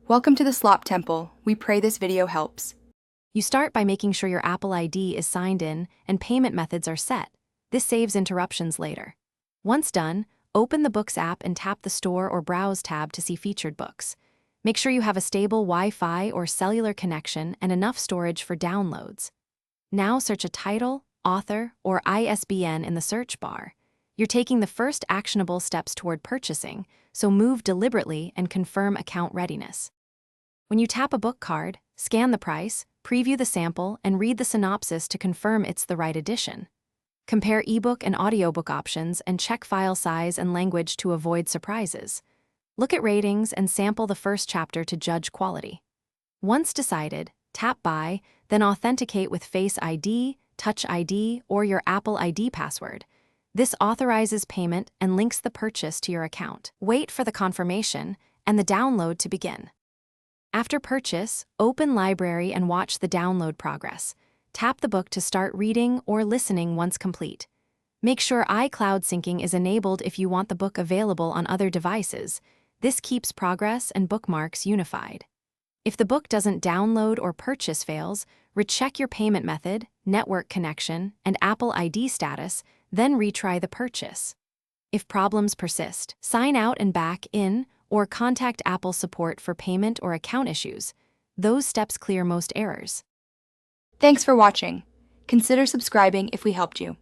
Welcome to the Slop Temple. We pray this video helps. You start by making sure your Apple ID is signed in and payment methods are set. This saves interruptions later. Once done, open the Books app and tap the Store or Browse tab to see featured books. Make sure you have a stable Wi-Fi or cellular connection and enough storage for downloads. Now search a title, author, or ISBN in the search bar. You're taking the first actionable steps toward purchasing, so move deliberately and confirm account readiness. When you tap a book card, scan the price, preview the sample, and read the synopsis to confirm it's the right edition. Compare ebook and audiobook options and check file size and language to avoid surprises. Look at ratings and sample the first chapter to judge quality. Once decided, tap Buy, then authenticate with Face ID, Touch ID, or your Apple ID password. This authorizes payment and links the purchase to your account. Wait for the confirmation and the download to begin. After purchase, open Library and watch the download progress. Tap the book to start reading or listening once complete. Make sure iCloud syncing is enabled if you want the book available on other devices. This keeps progress and bookmarks unified. If the book doesn't download or purchase fails, recheck your payment method, network connection, and Apple ID status, then retry the purchase. If problems persist, sign out and back in, or contact Apple support for payment or account issues. Those steps clear most errors. Thanks for watching. Consider subscribing if we helped you.